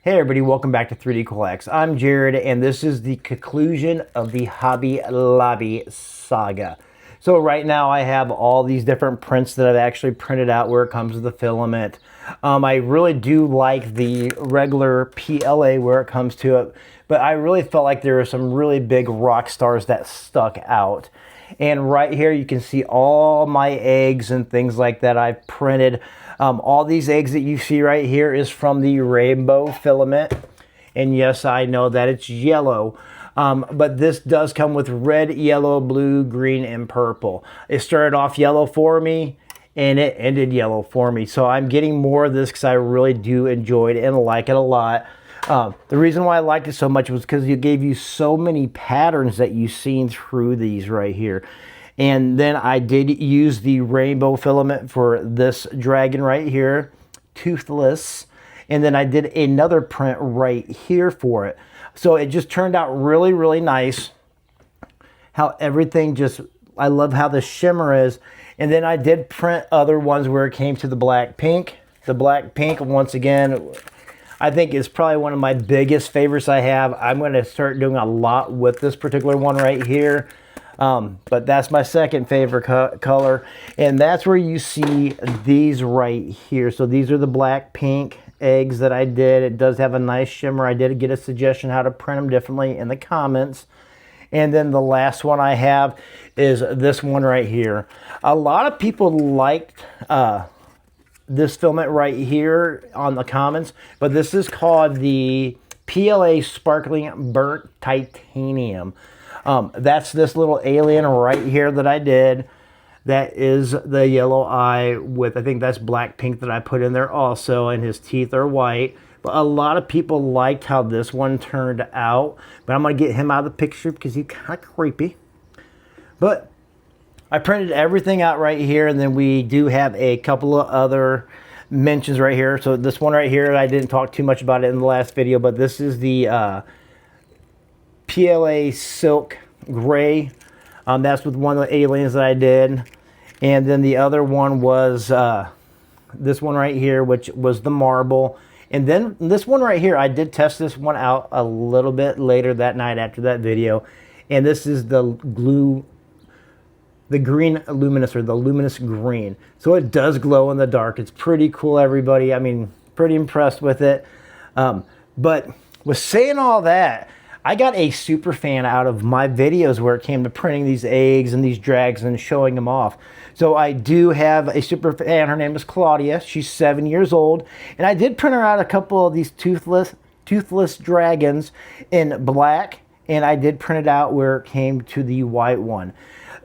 Hey everybody, welcome back to 3D Kool Hacks. I'm Jared, and this is the conclusion of the Hobby Lobby saga. So right now I have all these different prints that I've actually printed out where it comes to the filament. I really do like the regular PLA where it comes to it, but I really felt like there were some really big rock stars that stuck out. And right here you can see all my eggs and things like that I've printed. All these eggs that you see right here is from the rainbow filament. And yes, I know that it's yellow. But this does come with red, yellow, blue, green, and purple. It started off yellow for me, and it ended yellow for me. So I'm getting more of this because I really do enjoy it and like it a lot. The reason why I liked it so much was because it gave you so many patterns that you've seen through these right here. And then I did use the rainbow filament for this dragon right here, Toothless. And then I did another print right here for it. So it just turned out really, really nice. How everything just, I love how the shimmer is. And then I did print other ones where it came to the BLACKPINK. The BLACKPINK, once again, I think is probably one of my biggest favorites I have. I'm going to start doing a lot with this particular one right here. But that's my second favorite color. And that's where you see these right here. So these are the BLACKPINK eggs that I did. It does have a nice shimmer. I did get a suggestion how to print them differently in the comments. And then the last one I have is this one right here. A lot of people liked this filament right here on the comments, but this is called the PLA Sparkling Burnt Titanium. That's this little alien right here that I did. That is the yellow eye with, I think that's BLACKPINK that I put in there also, and his teeth are white. But a lot of people liked how this one turned out, but I'm going to get him out of the picture because he's kind of creepy. But I printed everything out right here, and then we do have a couple of other mentions right here. So this one right here, I didn't talk too much about it in the last video, but this is the PLA Silk Gray. That's with one of the aliens that I did. And then the other one was this one right here, which was the marble. And then this one right here, I did test this one out a little bit later that night after that video. And this is the glue, the green luminous, or the luminous green. So it does glow in the dark. It's pretty cool, everybody. I mean, pretty impressed with it. But with saying all that, I got a super fan out of my videos where it came to printing these eggs and these dragons and showing them off. So I do have a super fan. Her name is Claudia. She's 7 years old. And I did print her out a couple of these toothless dragons in black. And I did print it out where it came to the white one.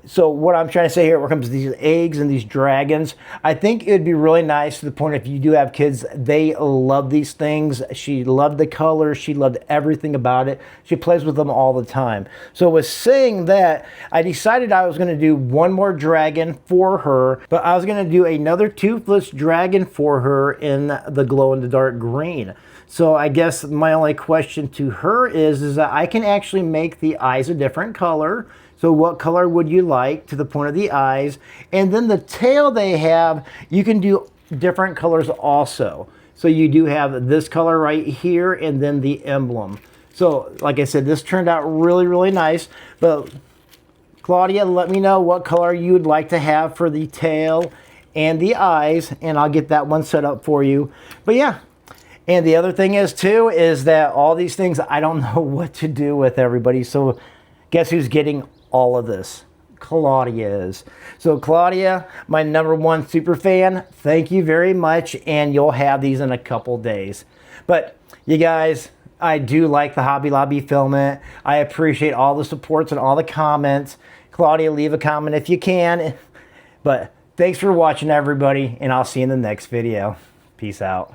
So what I'm trying to say here, when it comes to these eggs and these dragons, I think it would be really nice to the point if you do have kids, they love these things. She loved the colors. She loved everything about it. She plays with them all the time. So with saying that, I decided I was going to do one more dragon for her, but I was going to do another toothless dragon for her in the glow-in-the-dark green. So I guess my only question to her is that I can actually make the eyes a different color. So what color would you like to the point of the eyes? And then the tail they have, you can do different colors also. So you do have this color right here and then the emblem. So like I said, this turned out really, really nice. But Claudia, let me know what color you would like to have for the tail and the eyes, and I'll get that one set up for you. But yeah. And the other thing is too, is that all these things, I don't know what to do with, everybody. So guess who's getting all of this? Claudia is. So Claudia, my #1 super fan, thank you very much. And you'll have these in a couple days. But you guys, I do like the Hobby Lobby filament. I appreciate all the supports and all the comments. Claudia, leave a comment if you can. But thanks for watching, everybody. And I'll see you in the next video. Peace out.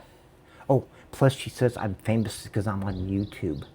Oh, plus she says I'm famous because I'm on YouTube.